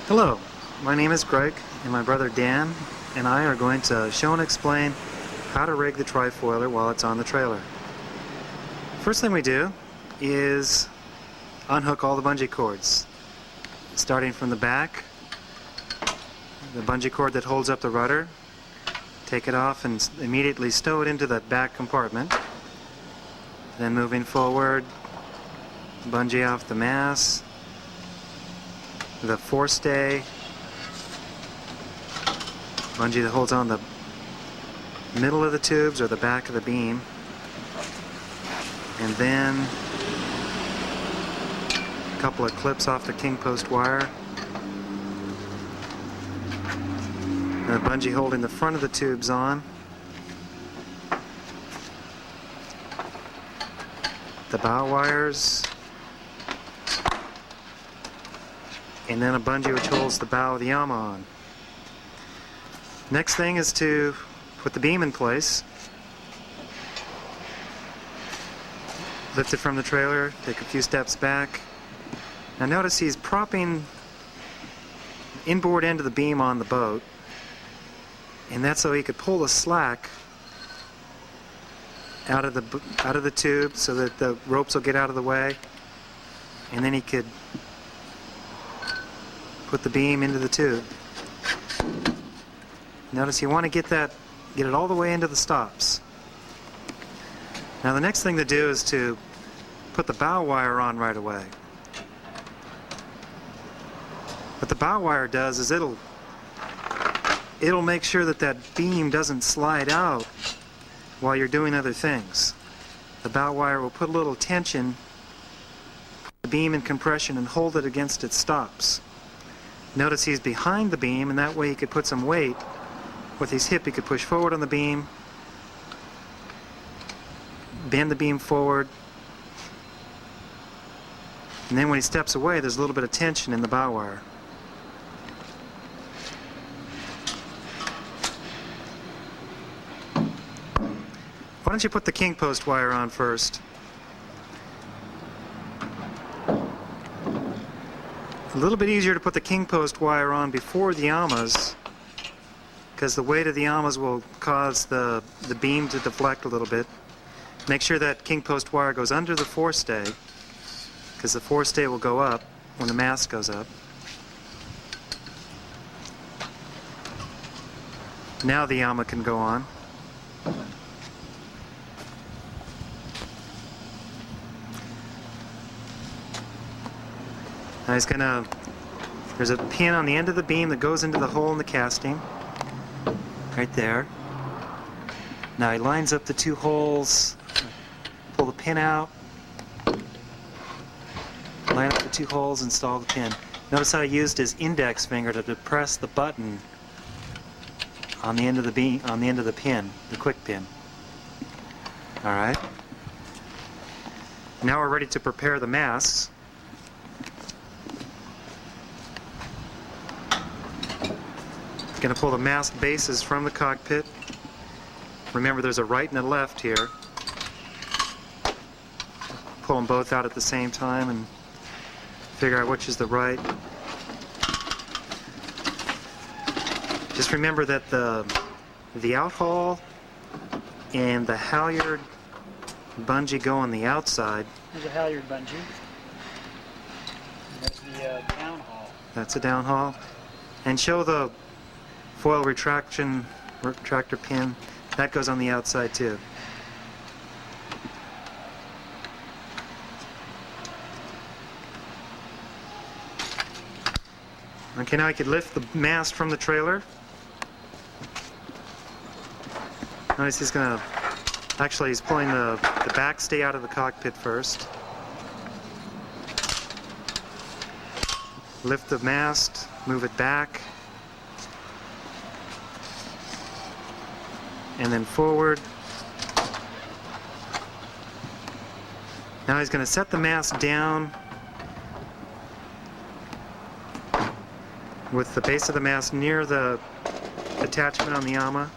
Hello, my name is Greg, and my brother Dan and I are going to show and explain how to rig the TriFoiler while it's on the trailer. First thing we do is unhook all the bungee cords, starting from the back, the bungee cord that holds up the rudder. Take it off and immediately stow it into the back compartment. Then moving forward, bungee off the mast, the forestay, bungee that holds on the middle of the tubes or the back of the beam, and then a couple of clips off the king post wire, and the bungee holding the front of the tubes on, the bow wires, and then a bungee which holds the bow of the Yama on. Next thing is to put the beam in place. Lift it from the trailer, take a few steps back. Now notice he's propping the inboard end of the beam on the boat, and that's so he could pull the slack out of the tube so that the ropes will get out of the way, and then he could put the beam into the tube. Notice you want to get it all the way into the stops. Now the next thing to do is to put the bow wire on right away. What the bow wire does is it'll make sure that that beam doesn't slide out while you're doing other things. The bow wire will put a little tension, put the beam in compression, and hold it against its stops. Notice he's behind the beam, and that way he could put some weight. With his hip he could push forward on the beam, bend the beam forward, and then when he steps away there's a little bit of tension in the bow wire. Why don't you put the king post wire on first? A little bit easier to put the king post wire on before the Yamas, because the weight of the Yamas will cause the beam to deflect a little bit. Make sure that king post wire goes under the forestay, because the forestay will go up when the mast goes up. Now the Yama can go on. Now there's a pin on the end of the beam that goes into the hole in the casting, right there. Now he lines up the two holes, pull the pin out, line up the two holes, install the pin. Notice how he used his index finger to depress the button on the end of the beam, on the end of the pin, the quick pin. All right. Now we're ready to prepare the masts. Going to pull the mast bases from the cockpit. Remember, there's a right and a left here. Pull them both out at the same time and figure out which is the right. Just remember that the outhaul and the halyard bungee go on the outside. There's a halyard bungee. And there's the downhaul. That's a downhaul. And show the foil retractor pin. That goes on the outside too. Okay, now I could lift the mast from the trailer. Notice he's pulling the backstay out of the cockpit first. Lift the mast, move it back, and then forward. Now he's going to set the mast down with the base of the mast near the attachment on the Yama.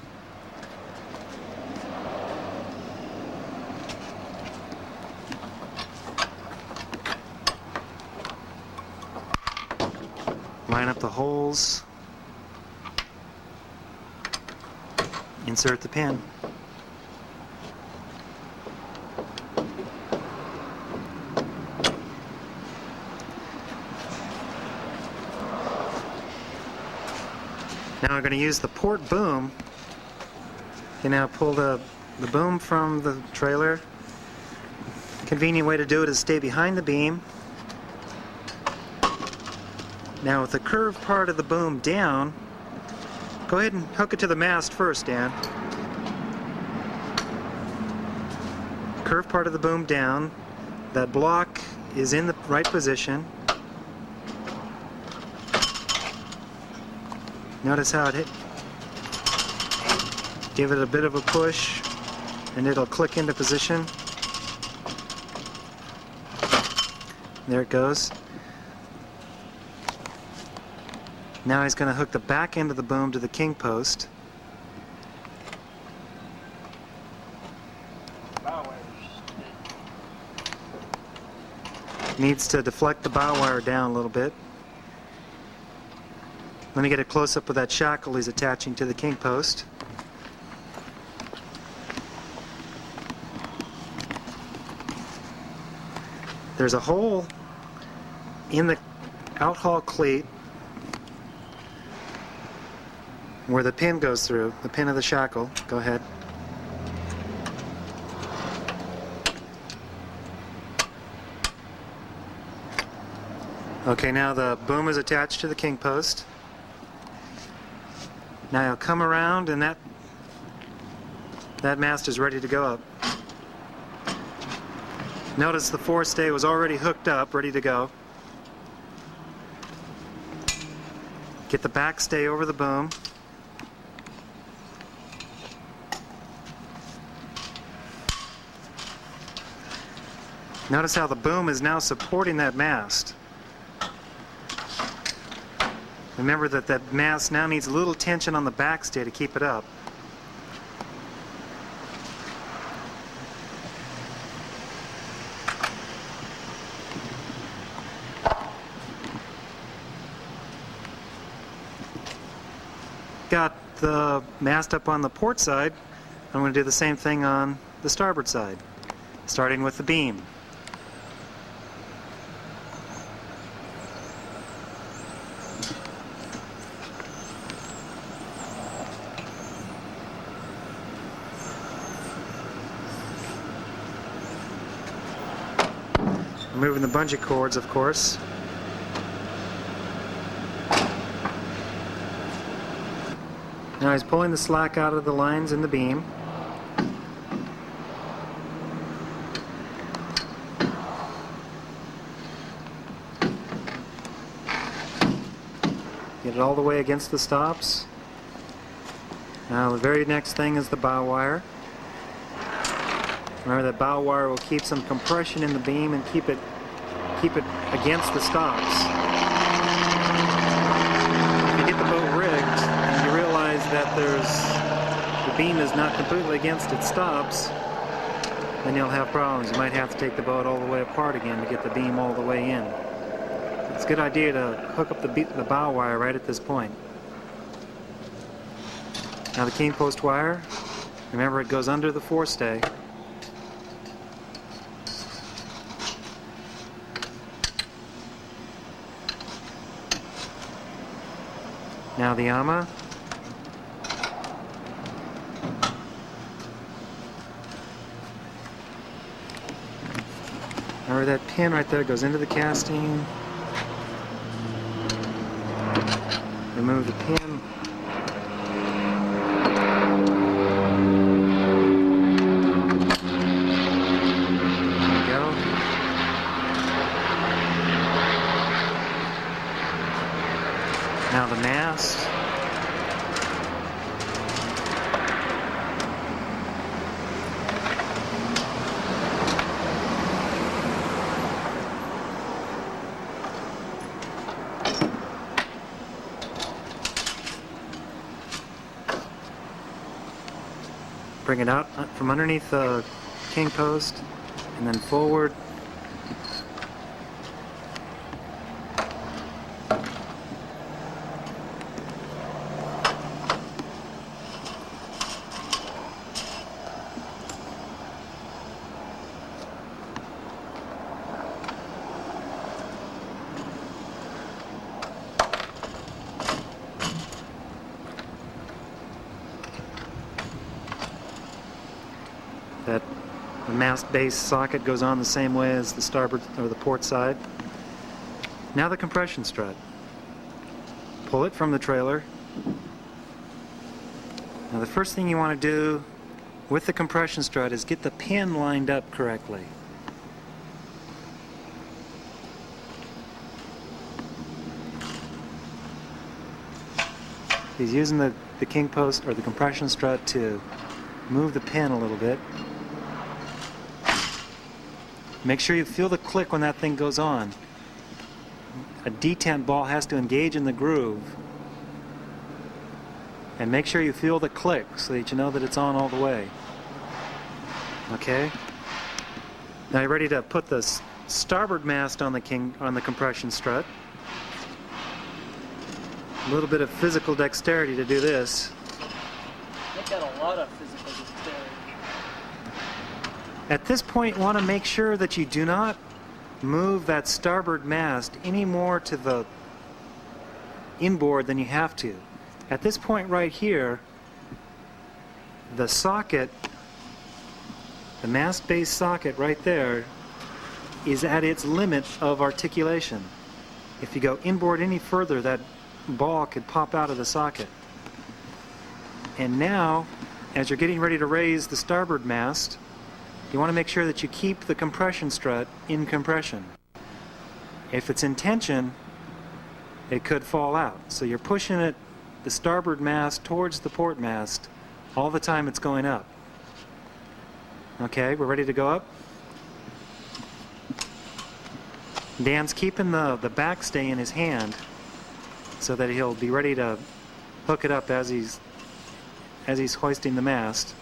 Line line up the holes, insert the pin. Now we're going to use the port boom. You now pull the boom from the trailer. Convenient way to do it is stay behind the beam. Now with the curved part of the boom down, go ahead and hook it to the mast first, Dan. Curved part of the boom down. That block is in the right position. Notice how it hit. Give it a bit of a push and it'll click into position. There it goes. Now he's going to hook the back end of the boom to the king post. Needs to deflect the bow wire down a little bit. Let me get a close-up of that shackle he's attaching to the king post. There's a hole in the outhaul cleat where the pin goes through, the pin of the shackle. Go ahead. Okay, now the boom is attached to the king post. Now you'll come around and that mast is ready to go up. Notice the forestay was already hooked up, ready to go. Get the backstay over the boom. Notice how the boom is now supporting that mast. Remember that that mast now needs a little tension on the backstay to keep it up. Got the mast up on the port side. I'm going to do the same thing on the starboard side, starting with the beam. Removing the bungee cords, of course. Now he's pulling the slack out of the lines in the beam. Get it all the way against the stops. Now the very next thing is the bow wire. Remember that bow wire will keep some compression in the beam and keep it against the stops. If you get the boat rigged and you realize that the beam is not completely against its stops, then you'll have problems. You might have to take the boat all the way apart again to get the beam all the way in. It's a good idea to hook up the bow wire right at this point. Now the king post wire, remember it goes under the forestay. Now the AMA. Remember that pin right there goes into the casting. Remove the pin. There we go. Now the mast. Bring it out from underneath the king post and then forward. The mast base socket goes on the same way as the starboard or the port side. Now the compression strut. Pull it from the trailer. Now the first thing you want to do with the compression strut is get the pin lined up correctly. He's using the king post or the compression strut to move the pin a little bit. Make sure you feel the click when that thing goes on. A detent ball has to engage in the groove. And make sure you feel the click so that you know that it's on all the way. Okay? Now you're ready to put the starboard mast on the compression strut. A little bit of physical dexterity to do this. They've got a lot of physical dexterity. At this point, you want to make sure that you do not move that starboard mast any more to the inboard than you have to. At this point right here, the socket, the mast base socket right there, is at its limit of articulation. If you go inboard any further, that ball could pop out of the socket. And now, as you're getting ready to raise the starboard mast, you want to make sure that you keep the compression strut in compression. If it's in tension, it could fall out. So you're pushing it, the starboard mast, towards the port mast all the time it's going up. Okay, we're ready to go up. Dan's keeping the backstay in his hand so that he'll be ready to hook it up as he's hoisting the mast.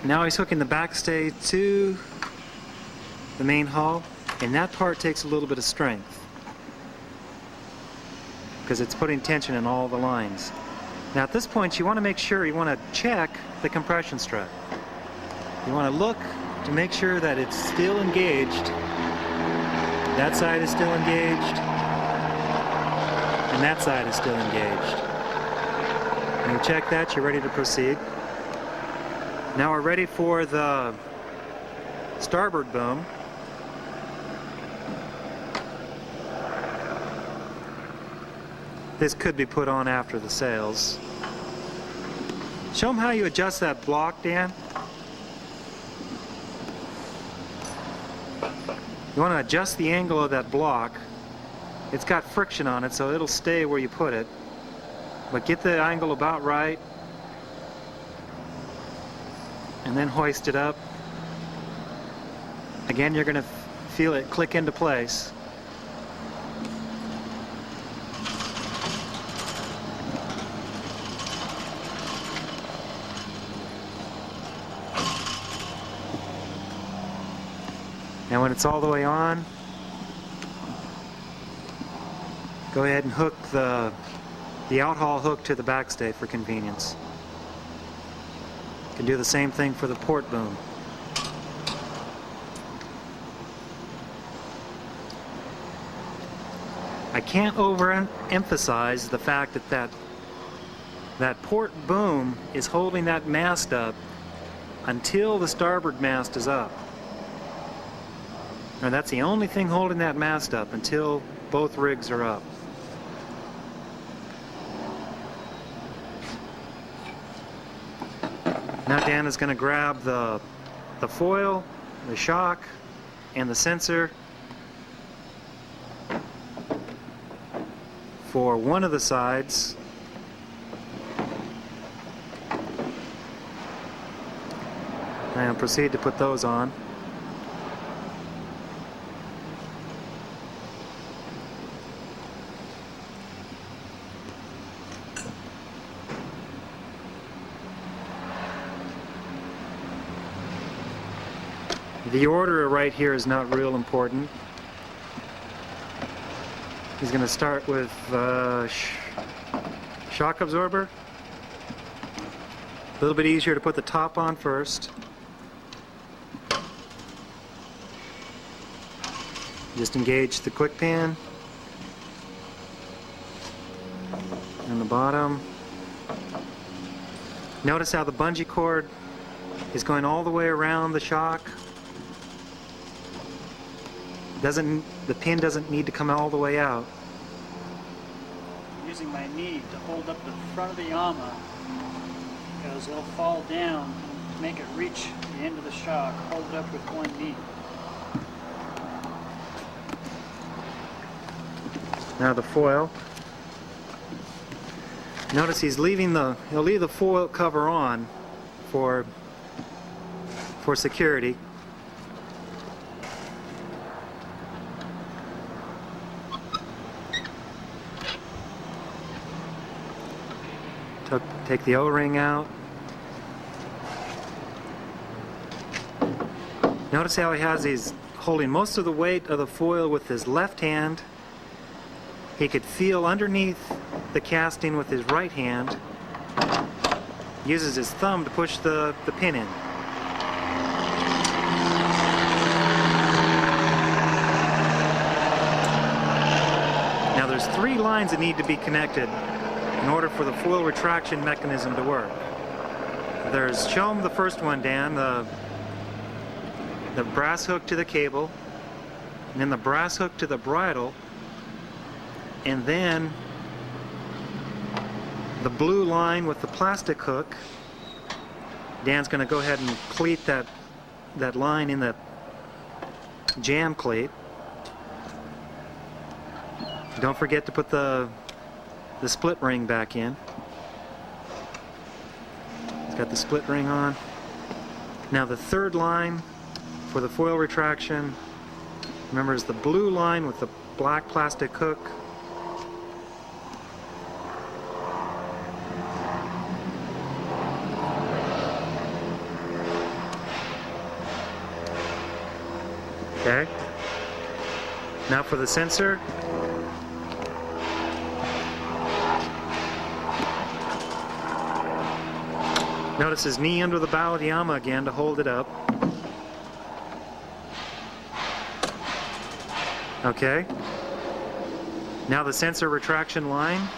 Now he's hooking the backstay to the main hull, and that part takes a little bit of strength because it's putting tension in all the lines. Now at this point you want to make sure, you want to check the compression strut. You want to look to make sure that it's still engaged. That side is still engaged, and that side is still engaged. When you check that, you're ready to proceed. Now we're ready for the starboard boom. This could be put on after the sails. Show them how you adjust that block, Dan. You want to adjust the angle of that block. It's got friction on it, so it'll stay where you put it. But get the angle about right. And then hoist it up. Again, you're going to feel it click into place. And when it's all the way on, go ahead and hook the outhaul hook to the backstay for convenience. You can do the same thing for the port boom. I can't overemphasize the fact that port boom is holding that mast up until the starboard mast is up. And that's the only thing holding that mast up until both rigs are up. Now Dan is going to grab the foil, the shock, and the sensor for one of the sides. And proceed to put those on. The order right here is not real important. He's going to start with shock absorber. A little bit easier to put the top on first. Just engage the quick pin and the bottom. Notice how the bungee cord is going all the way around the shock. The pin doesn't need to come all the way out. I'm using my knee to hold up the front of the armor because it'll fall down, make it reach the end of the shock. Hold it up with one knee. Now the foil. Notice he'll leave the foil cover on for security. Take the O-ring out. Notice how he's holding most of the weight of the foil with his left hand. He could feel underneath the casting with his right hand. Uses his thumb to push the pin in. Now there's 3 lines that need to be connected in order for the foil retraction mechanism to work. Show them the first one, Dan, the brass hook to the cable, and then the brass hook to the bridle, and then the blue line with the plastic hook. Dan's going to go ahead and cleat that line in the jam cleat. Don't forget to put the split ring back in. It's got the split ring on. Now the third line for the foil retraction, remember, is the blue line with the black plastic hook. Okay. Now for the sensor. Notice his knee under the bow of the armor again to hold it up. Okay. Now the sensor retraction line.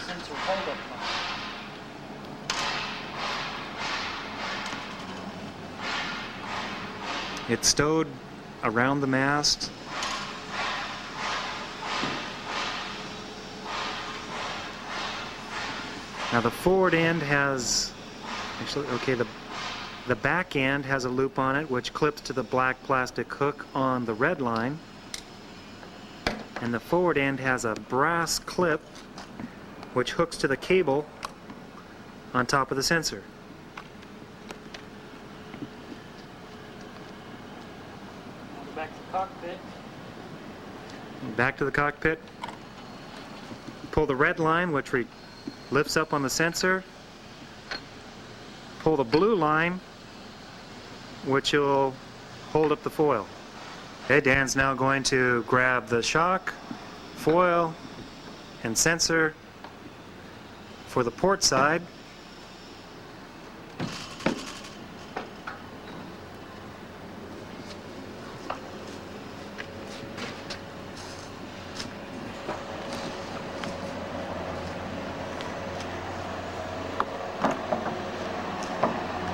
Sensor hold up line. It's stowed around the mast. Now the forward end has, actually, okay, the back end has a loop on it which clips to the black plastic hook on the red line, and the forward end has a brass clip which hooks to the cable on top of the sensor. Now back to the cockpit. Back to the cockpit. Pull the red line which lifts up on the sensor. Pull the blue line which will hold up the foil. Okay, Dan's now going to grab the shock, foil, and sensor for the port side.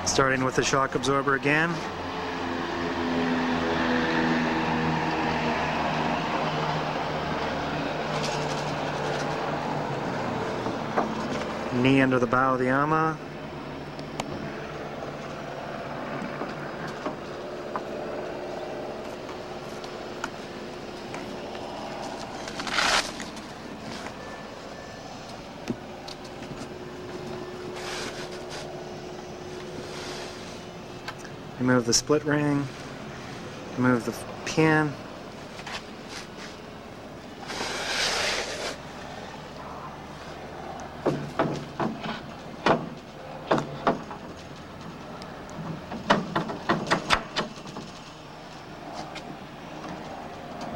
Starting with the shock absorber again. Knee under the bow of the armor. Remove the split ring, remove the pin,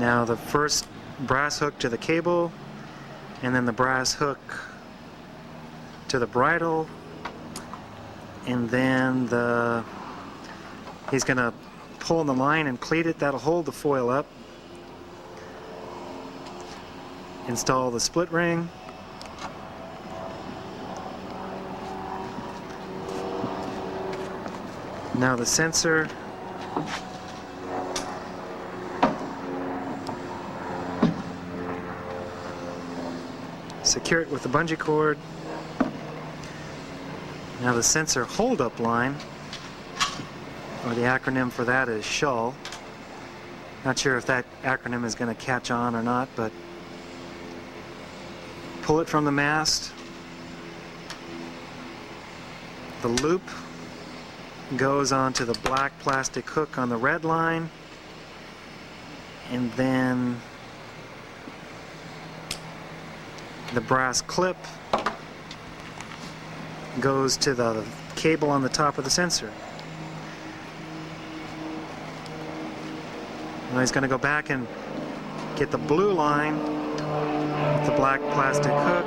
Now the first brass hook to the cable, and then the brass hook to the bridle, and then he's going to pull in the line and cleat it. That'll hold the foil up. Install the split ring. Now the sensor. Secure it with the bungee cord. Now the sensor hold-up line, or the acronym for that is SHUL. Not sure if that acronym is going to catch on or not, but pull it from the mast. The loop goes onto the black plastic hook on the red line, and then the brass clip goes to the cable on the top of the sensor. Now he's going to go back and get the blue line with the black plastic hook.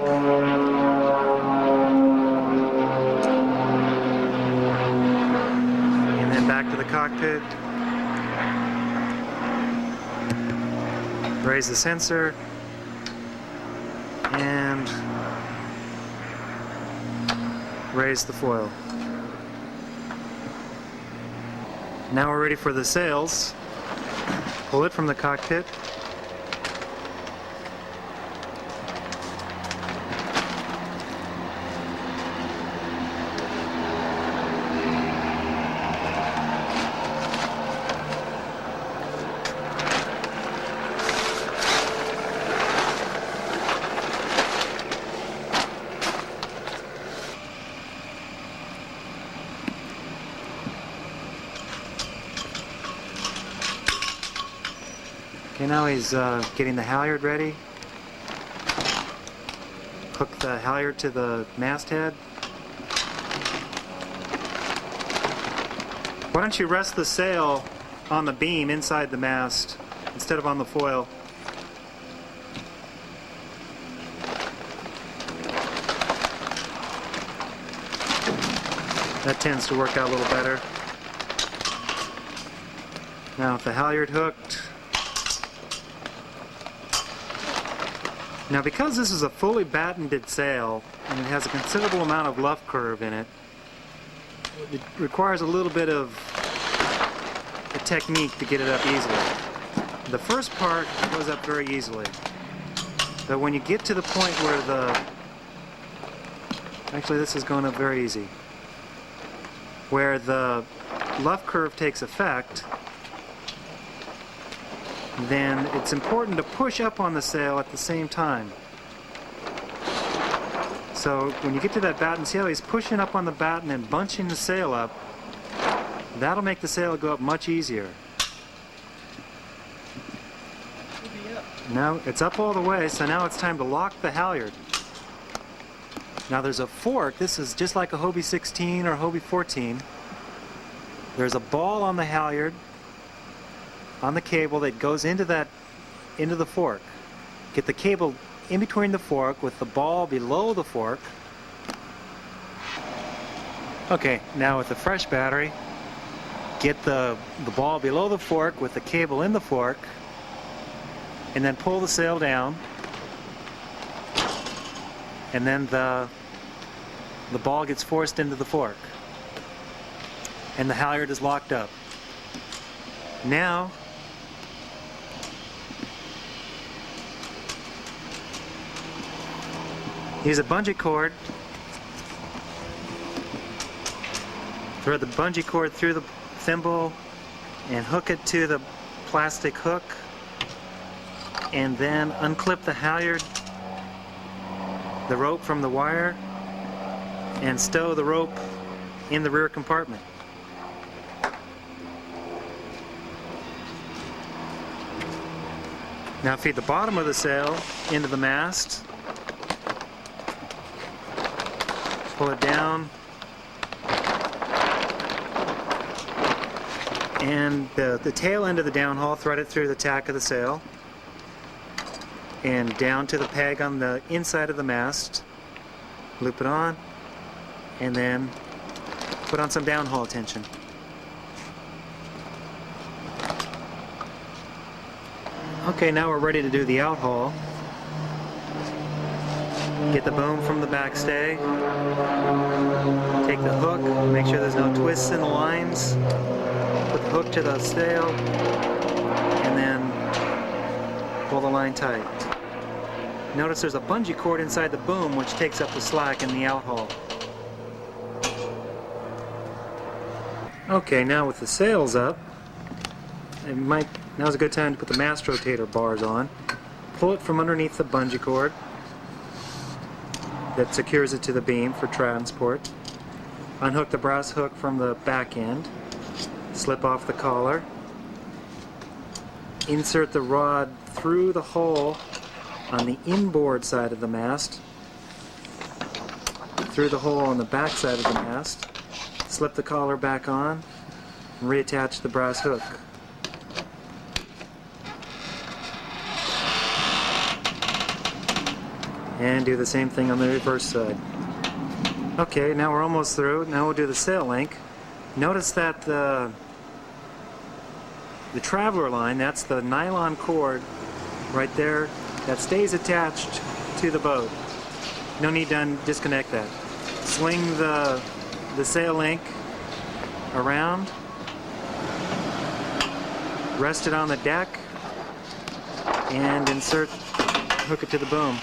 And then back to the cockpit. Raise the sensor. And raise the foil. Now we're ready for the sails. Pull it from the cockpit. Okay, now he's getting the halyard ready. Hook the halyard to the masthead. Why don't you rest the sail on the beam inside the mast instead of on the foil? That tends to work out a little better. Now with the halyard hooked, now because this is a fully battened sail and it has a considerable amount of luff curve in it, it requires a little bit of a technique to get it up easily. The first part goes up very easily, but when you get to the point where actually this is going up very easy, where the luff curve takes effect, then it's important to push up on the sail at the same time. So when you get to that batten sail, he's pushing up on the batten and bunching the sail up. That'll make the sail go up much easier. Now it's up all the way, so now it's time to lock the halyard. Now there's a fork. This is just like a Hobie 16 or Hobie 14. There's a ball on the halyard on the cable that goes into the fork. Get the cable in between the fork with the ball below the fork. Okay, now with the fresh battery, get the ball below the fork with the cable in the fork, and then pull the sail down, and then the ball gets forced into the fork, and the halyard is locked up. Now use a bungee cord. Thread the bungee cord through the thimble and hook it to the plastic hook, and then unclip the halyard, the rope from the wire, and stow the rope in the rear compartment. Now feed the bottom of the sail into the mast. Pull it down, and the tail end of the downhaul, thread it through the tack of the sail. and down to the peg on the inside of the mast. Loop it on, and then put on some downhaul tension. Okay, now we're ready to do the outhaul. Get the boom from the backstay. Take the hook, make sure there's no twists in the lines. Put the hook to the sail, and then pull the line tight. Notice there's a bungee cord inside the boom which takes up the slack in the outhaul. Okay, now with the sails up, now's a good time to put the mast rotator bars on. Pull it from underneath the bungee cord that secures it to the beam for transport. Unhook the brass hook from the back end. Slip off the collar. Insert the rod through the hole on the inboard side of the mast, through the hole on the back side of the mast. Slip the collar back on and reattach the brass hook. And do the same thing on the reverse side. Okay, now we're almost through. Now we'll do the sail link. Notice that the traveler line, that's the nylon cord right there, that stays attached to the boat. No need to disconnect that. Swing the sail link around, rest it on the deck, and hook it to the boom.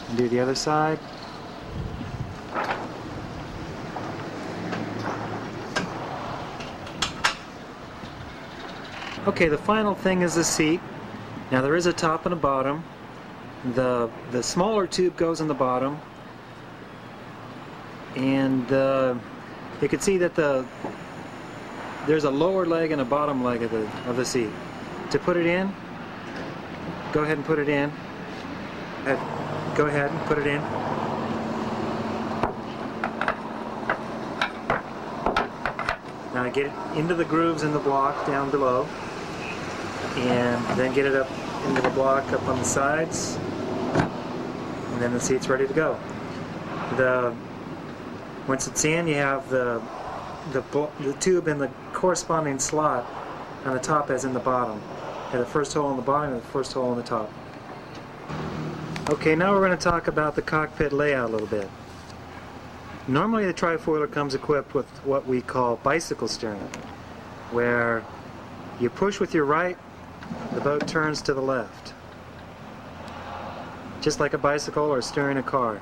And do the other side. Okay, the final thing is the seat. Now there is a top and a bottom. The smaller tube goes in the bottom, and you can see that there's a lower leg and a bottom leg of the seat. To put it in, go ahead and put it in. Go ahead and put it in. Now get it into the grooves in the block down below, and then get it up into the block up on the sides, and then the seat's ready to go. Once it's in, you have the tube in the corresponding slot on the top as in the bottom. You have the first hole in the bottom and the first hole in the top. Okay, now we're going to talk about the cockpit layout a little bit. Normally the TriFoiler comes equipped with what we call bicycle steering, where you push with your right, the boat turns to the left. Just like a bicycle or steering a car.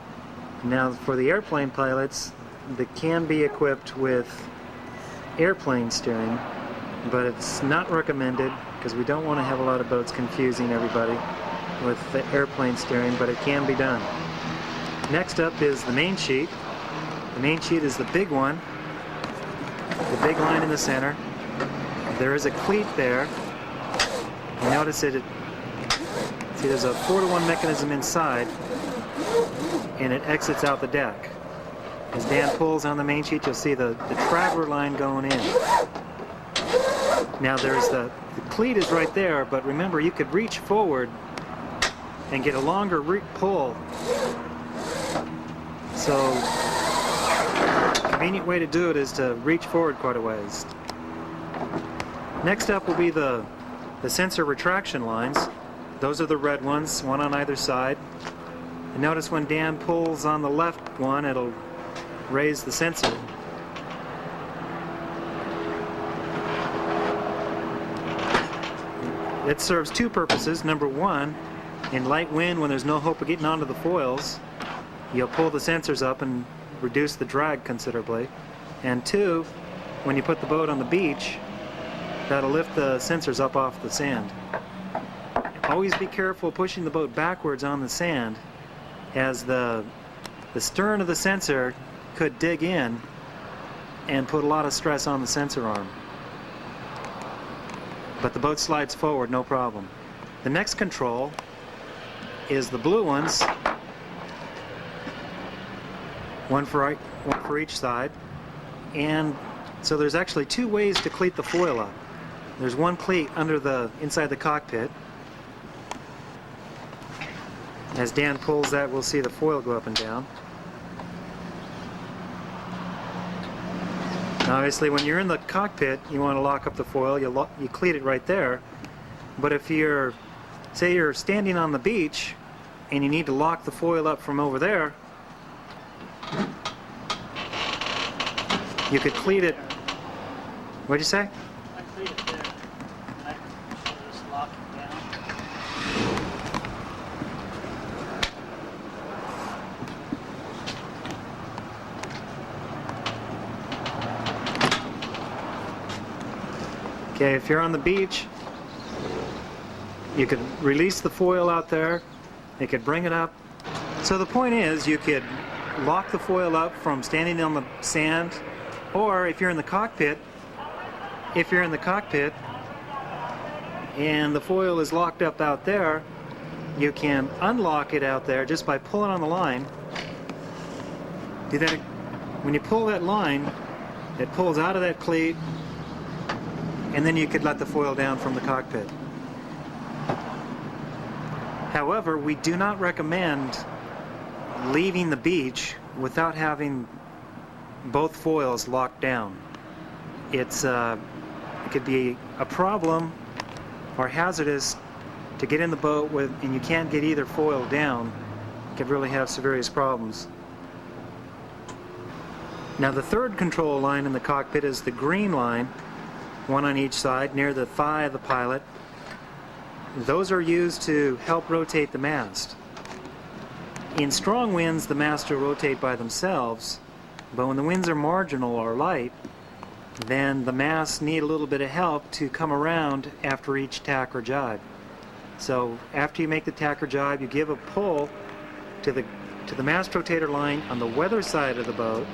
Now for the airplane pilots, they can be equipped with airplane steering, but it's not recommended because we don't want to have a lot of boats confusing everybody with the airplane steering, but it can be done. Next up is the main sheet. The main sheet is the big one, the big line in the center. There is a cleat there. You notice it. See, there's a 4-to-1 mechanism inside, and it exits out the deck. As Dan pulls on the main sheet, you'll see the traveler line going in. Now there's the cleat is right there, but remember you could reach forward and get a longer pull. So a convenient way to do it is to reach forward quite a ways. Next up will be the sensor retraction lines. Those are the red ones, one on either side. And notice when Dan pulls on the left one, it'll raise the sensor. It serves two purposes. Number one, in light wind when there's no hope of getting onto the foils, you'll pull the sensors up and reduce the drag considerably. And two, when you put the boat on the beach, that'll lift the sensors up off the sand. Always be careful pushing the boat backwards on the sand, as the stern of the sensor could dig in and put a lot of stress on the sensor arm. But the boat slides forward, no problem. The next control is the blue ones, one for each side, and so there's actually two ways to cleat the foil up. there's one cleat under the inside the cockpit. As Dan pulls that, we'll see the foil go up and down. Now, obviously, when you're in the cockpit, you want to lock up the foil. You cleat it right there. But if you're, say, you're standing on the beach and you need to lock the foil up from over there, you could cleat it. What'd you say? I cleat it there. I can just lock it down. Okay, if you're on the beach, you could release the foil out there. You could bring it up. So the point is, you could lock the foil up from standing on the sand, or if you're in the cockpit, and the foil is locked up out there, you can unlock it out there just by pulling on the line. Do that. When you pull that line, it pulls out of that cleat, and then you could let the foil down from the cockpit. However, we do not recommend leaving the beach without having both foils locked down. It could be a problem or hazardous to get in the boat with, and you can't get either foil down. It could really have serious problems. Now, the third control line in the cockpit is the green line, one on each side near the thigh of the pilot. Those are used to help rotate the mast. In strong winds, the masts will rotate by themselves, but when the winds are marginal or light, then the masts need a little bit of help to come around after each tack or jibe. So after you make the tack or jibe, you give a pull to the mast rotator line on the weather side of the boat,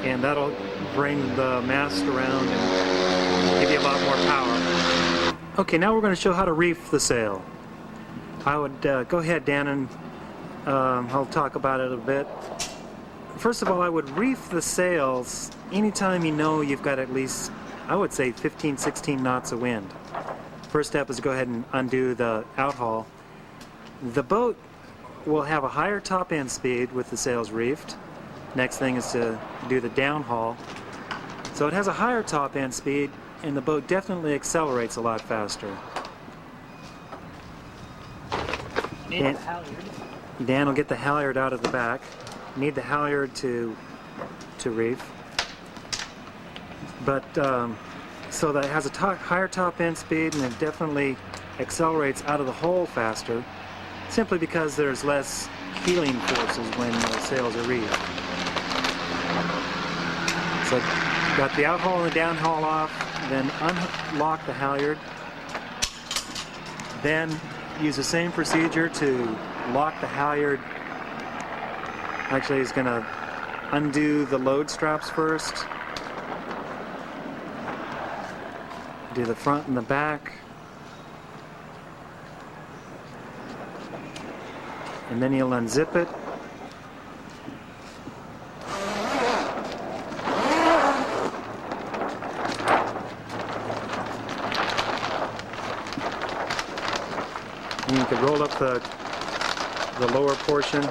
and that'll bring the mast around and give you a lot more power. Okay, now we're going to show how to reef the sail. I would go ahead, Dan, and I'll talk about it a bit. First of all, I would reef the sails anytime you know you've got at least, I would say, 15, 16 knots of wind. First step is to go ahead and undo the outhaul. The boat will have a higher top end speed with the sails reefed. Next thing is to do the downhaul. So it has a higher top end speed, and the boat definitely accelerates a lot faster. Need the halyard. Dan will get the halyard out of the back. Need the halyard to reef. But so that it has a higher top end speed, and it definitely accelerates out of the hole faster, simply because there's less heeling forces when the sails are reefed. So got the outhaul and the downhaul off, then unlock the halyard, then use the same procedure to lock the halyard. Actually, he's going to undo the load straps first, do the front and the back, and then he'll unzip it. And you can roll up the lower portion.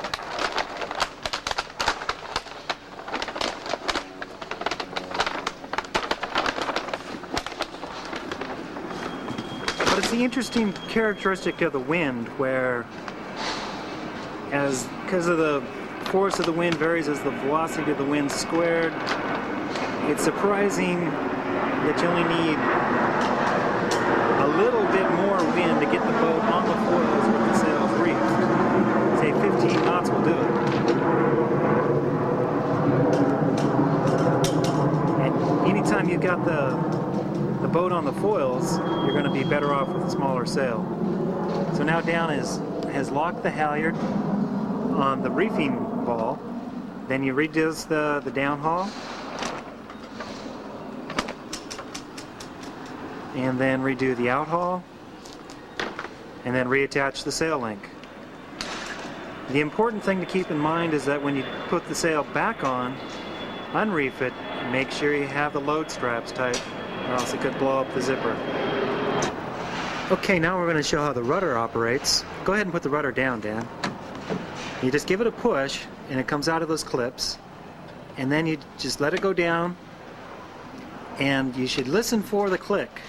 But it's the interesting characteristic of the wind where, because of the force of the wind varies as the velocity of the wind squared, it's surprising that you only need a little bit more wind to get the boat on the foils with the sails reefed. Say 15 knots will do it. And anytime you've got the boat on the foils, you're going to be better off with a smaller sail. So now Dan has locked the halyard on the reefing ball. Then you redoes the downhaul, and then redo the outhaul, and then reattach the sail link. The important thing to keep in mind is that when you put the sail back on, unreef it, and make sure you have the load straps tight. or else it could blow up the zipper. Okay, now we're going to show how the rudder operates. Go ahead and put the rudder down, Dan. You just give it a push and it comes out of those clips, and then you just let it go down, and you should listen for the click.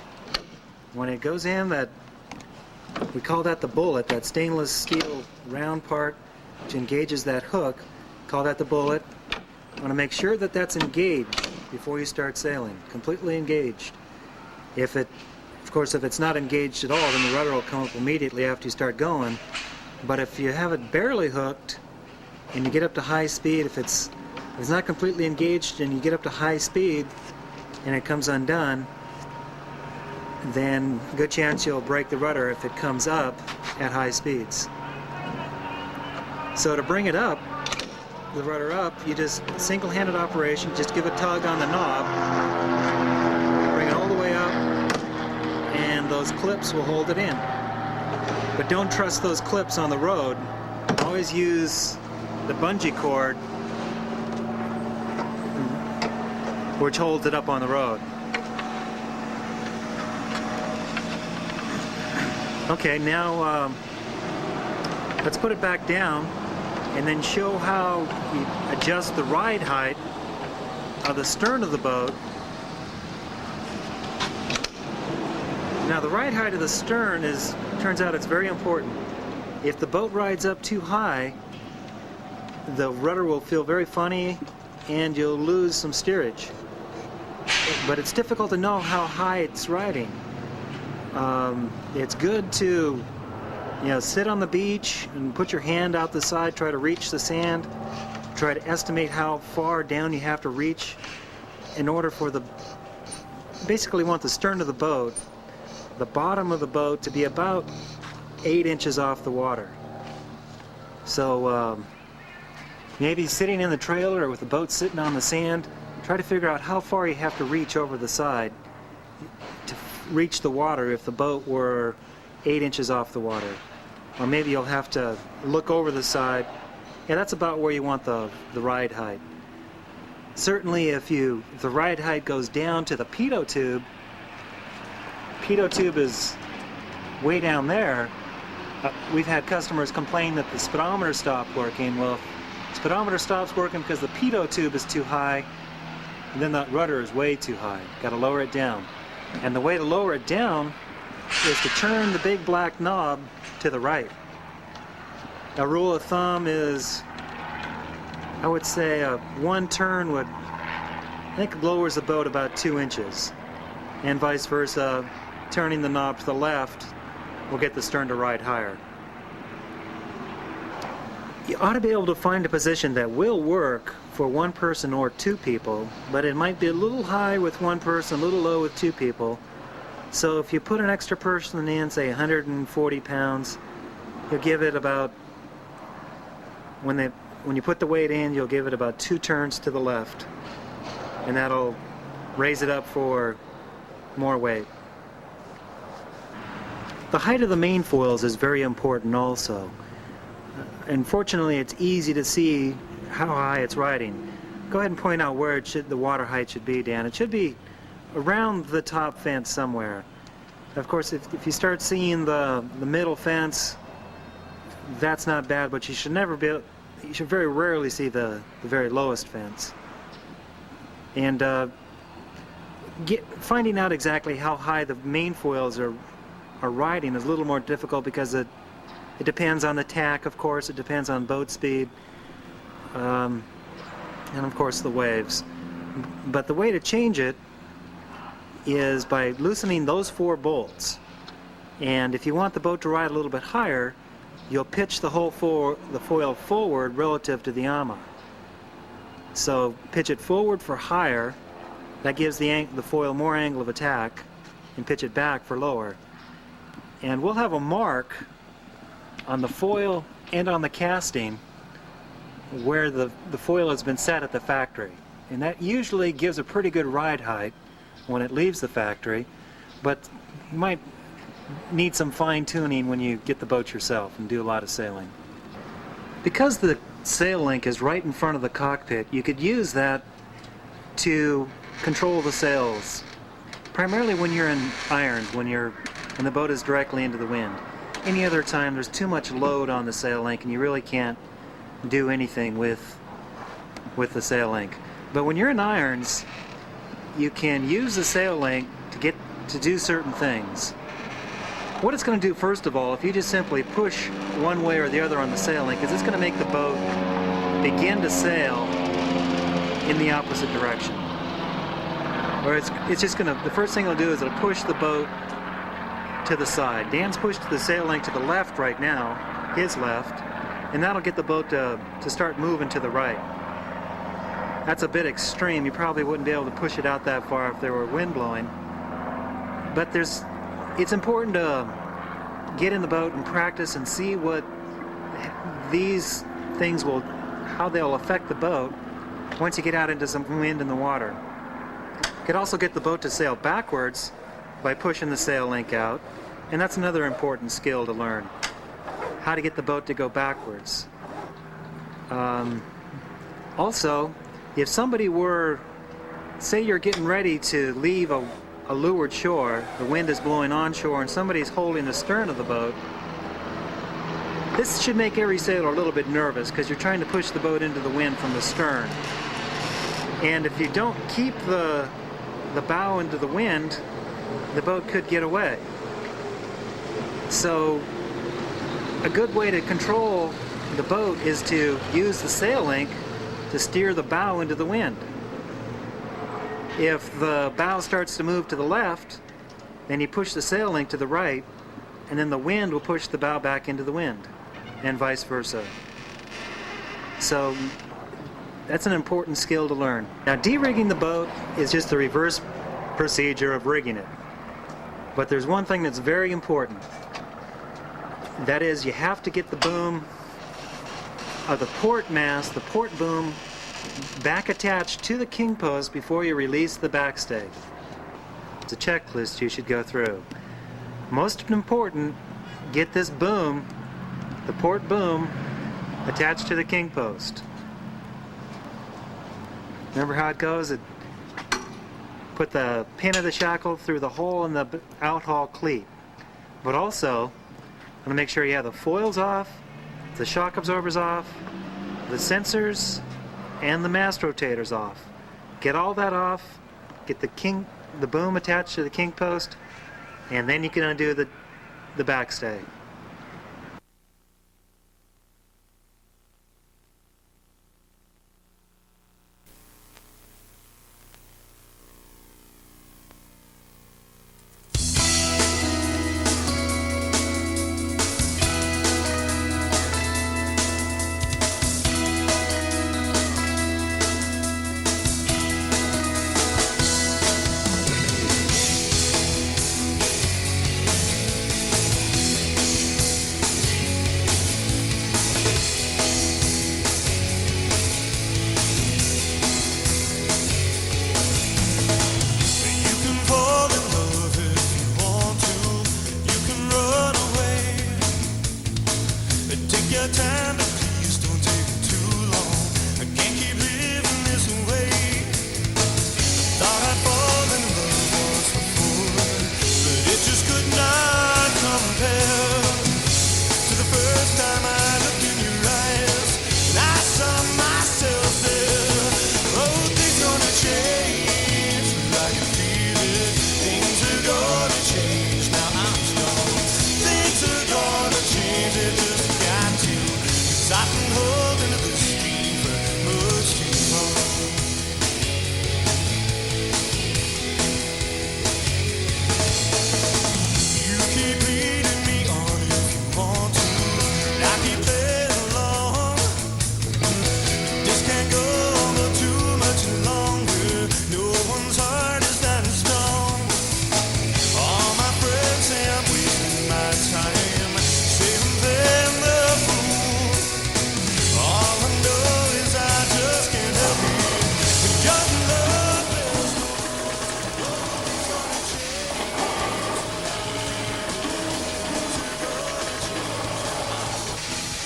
When it goes in, that we call that the bullet, that stainless steel round part which engages that hook, call that the bullet. You want to make sure that that's engaged before you start sailing, completely engaged. Of course, if it's not engaged at all, then the rudder will come up immediately after you start going. But if you have it barely hooked and you get up to high speed, if it's not completely engaged and you get up to high speed and it comes undone, then good chance you'll break the rudder if it comes up at high speeds. So to bring it up, the rudder up, you just single-handed operation, just give a tug on the knob, bring it all the way up, and those clips will hold it in. But don't trust those clips on the road. Always use the bungee cord which holds it up on the road. Okay, now let's put it back down and then show how you adjust the ride height of the stern of the boat. Now the ride height of the stern turns out it's very important. If the boat rides up too high, the rudder will feel very funny and you'll lose some steerage. But it's difficult to know how high it's riding. It's good to sit on the beach and put your hand out the side, try to reach the sand, try to estimate how far down you have to reach in order for basically want the stern of the boat, the bottom of the boat, to be about 8 inches off the water. So maybe sitting in the trailer or with the boat sitting on the sand, try to figure out how far you have to reach over the side to reach the water if the boat were 8 inches off the water. Or maybe you'll have to look over the side. Yeah, that's about where you want the ride height. Certainly if the ride height goes down to the pitot tube is way down there. We've had customers complain that the speedometer stopped working. Well, if the speedometer stops working because the pitot tube is too high, and then that rudder is way too high. Got to lower it down. And the way to lower it down is to turn the big black knob to the right. A rule of thumb is, I would say one turn lowers the boat about 2 inches. And vice versa, turning the knob to the left will get the stern to ride higher. You ought to be able to find a position that will work for one person or two people, but it might be a little high with one person, a little low with two people. So if you put an extra person in, say 140 pounds, you'll give it about, when you put the weight in, you'll give it about 2 turns to the left, and that'll raise it up for more weight. The height of the main foils is very important also. Unfortunately, it's easy to see how high it's riding. Go ahead and point out where the water height should be, Dan. It should be around the top fence somewhere. Of course, if you start seeing the middle fence, that's not bad, but you should very rarely see the very lowest fence. And finding out exactly how high the main foils are riding is a little more difficult because it depends on the tack, of course, it depends on boat speed, and of course the waves. But the way to change it is by loosening those 4 bolts. And if you want the boat to ride a little bit higher, you'll pitch the foil forward relative to the ama. So pitch it forward for higher, that gives the foil more angle of attack, and pitch it back for lower. And we'll have a mark on the foil and on the casting where the foil has been set at the factory. And that usually gives a pretty good ride height when it leaves the factory, but you might need some fine-tuning when you get the boat yourself and do a lot of sailing. Because the sail link is right in front of the cockpit, you could use that to control the sails. primarily when you're in irons, when the boat is directly into the wind. Any other time there's too much load on the sail link and you really can't do anything with the sail link. But when you're in irons, you can use the sail link to do certain things. What it's going to do, first of all, if you just simply push one way or the other on the sail link, is it's going to make the boat begin to sail in the opposite direction. Or it's just going to, the first thing it'll do is it'll push the boat to the side. Dan's pushed the sail link to the left right now, his left, and that'll get the boat to start moving to the right. That's a bit extreme. You probably wouldn't be able to push it out that far if there were wind blowing. But it's important to get in the boat and practice and see what these things how they'll affect the boat once you get out into some wind in the water. You could also get the boat to sail backwards by pushing the sail link out, and that's another important skill to learn, how to get the boat to go backwards. Also, if somebody say you're getting ready to leave a leeward shore, the wind is blowing onshore and somebody's holding the stern of the boat, this should make every sailor a little bit nervous because you're trying to push the boat into the wind from the stern. And if you don't keep the bow into the wind, the boat could get away. So a good way to control the boat is to use the sail link to steer the bow into the wind. If the bow starts to move to the left, then you push the sail link to the right, and then the wind will push the bow back into the wind, and vice versa. So that's an important skill to learn. Now, de-rigging the boat is just the reverse procedure of rigging it. But there's one thing that's very important. That is, you have to get the boom of the port mast, the port boom, back attached to the king post before you release the backstay. It's a checklist you should go through. Most important, get this boom, the port boom, attached to the king post. Remember how it goes? Put the pin of the shackle through the hole in the outhaul cleat. But also, want to make sure you have the foils off, the shock absorbers off, the sensors, and the mast rotators off. Get all that off, get the boom attached to the king post, and then you can undo the backstay.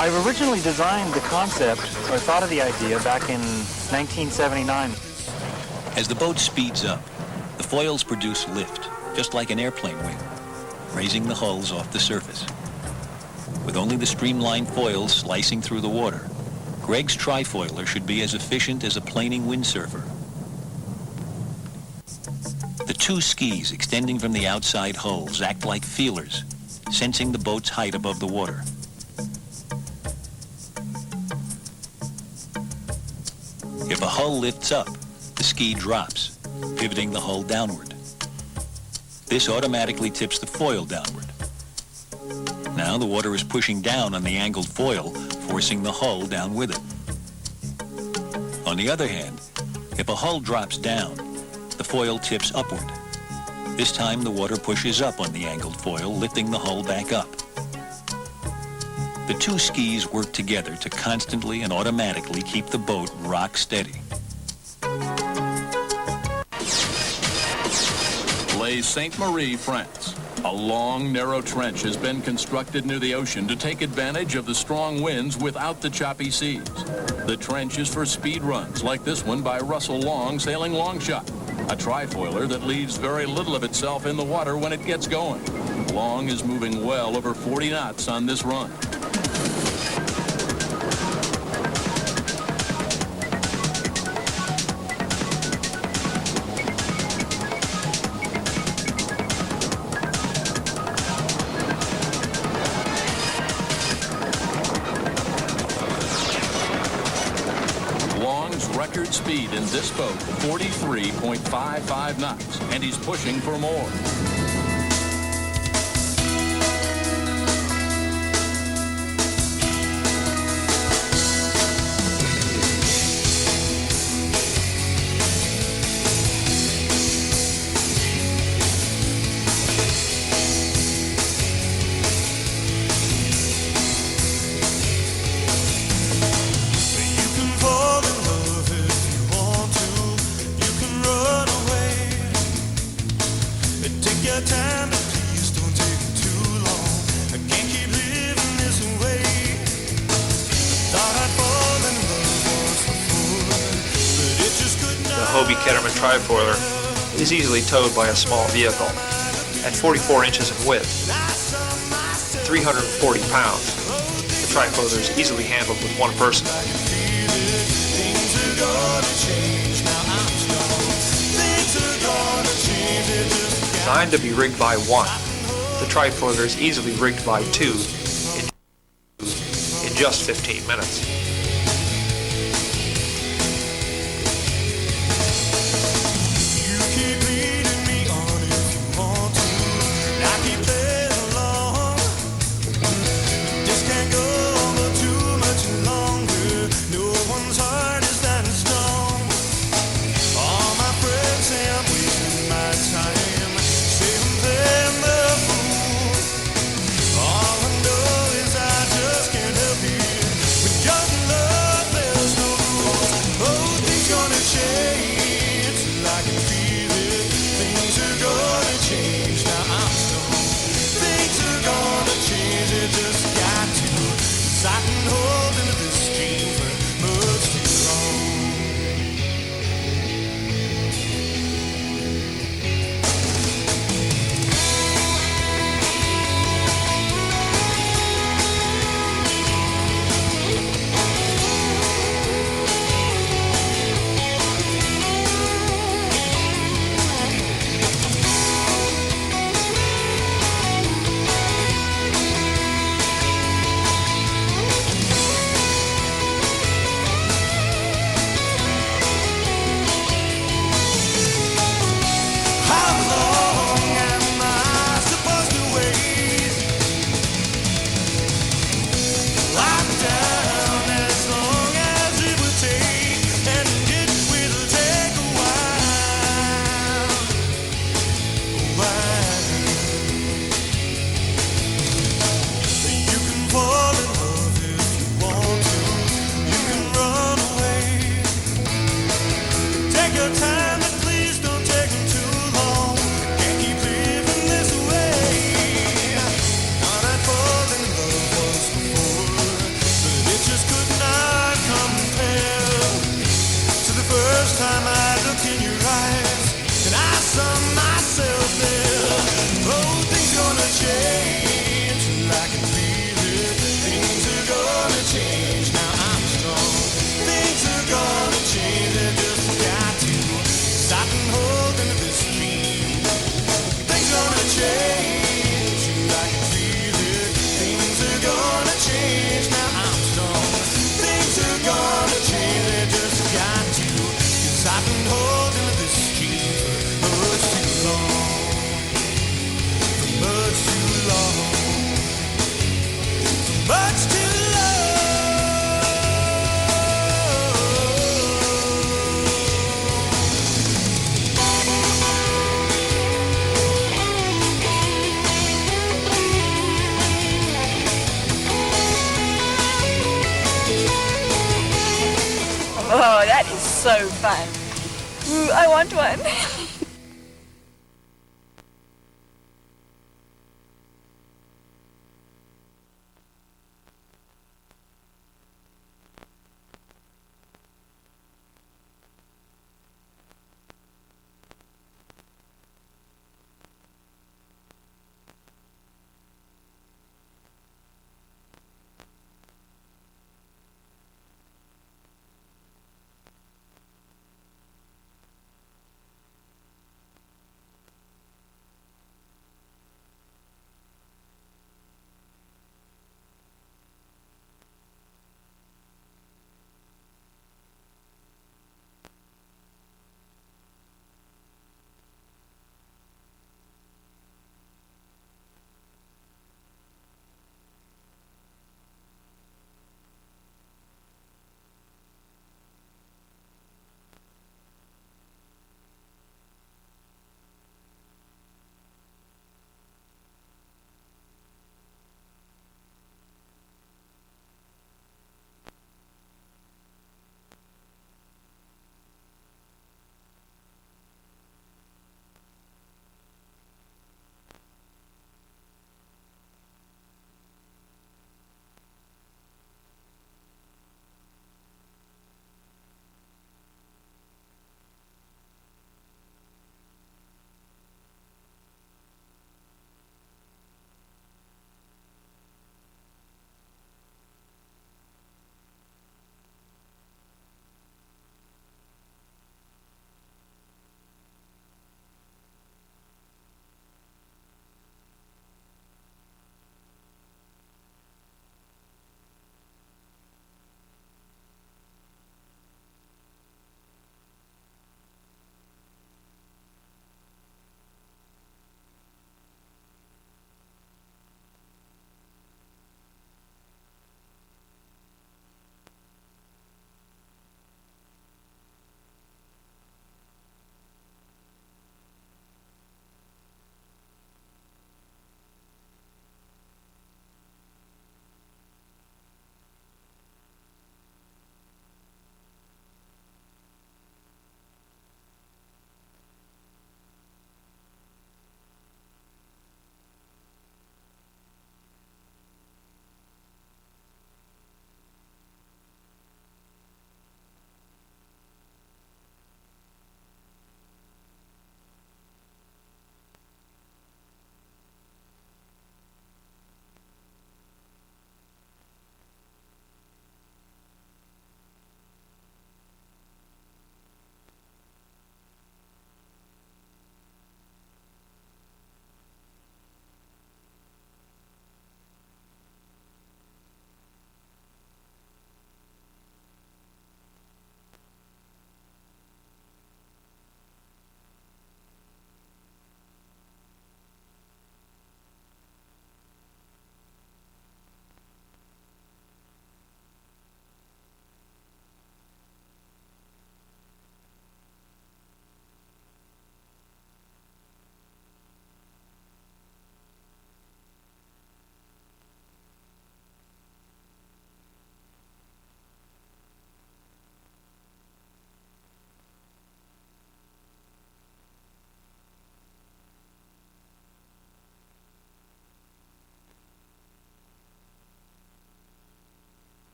I originally designed the concept, or thought of the idea, back in 1979. As the boat speeds up, the foils produce lift, just like an airplane wing, raising the hulls off the surface. With only the streamlined foils slicing through the water, Greg's TriFoiler should be as efficient as a planing windsurfer. The two skis extending from the outside hulls act like feelers, sensing the boat's height above the water. If a hull lifts up, the ski drops, pivoting the hull downward. This automatically tips the foil downward. Now the water is pushing down on the angled foil, forcing the hull down with it. On the other hand, if a hull drops down, the foil tips upward. This time the water pushes up on the angled foil, lifting the hull back up. The two skis work together to constantly and automatically keep the boat rock steady. Les Sainte-Marie, France. A long, narrow trench has been constructed near the ocean to take advantage of the strong winds without the choppy seas. The trench is for speed runs, like this one by Russell Long sailing Longshot, a TriFoiler that leaves very little of itself in the water when it gets going. Long is moving well over 40 knots on this run. Record speed in this boat, 43.55 knots, and he's pushing for more. The Hobie Ketterman TriFoiler is easily towed by a small vehicle. At 44 inches in width, 340 pounds, the TriFoiler is easily handled with one person. Designed to be rigged by one, the TriFoiler is easily rigged by two in just 15 minutes. Just so fun. Ooh, I want one.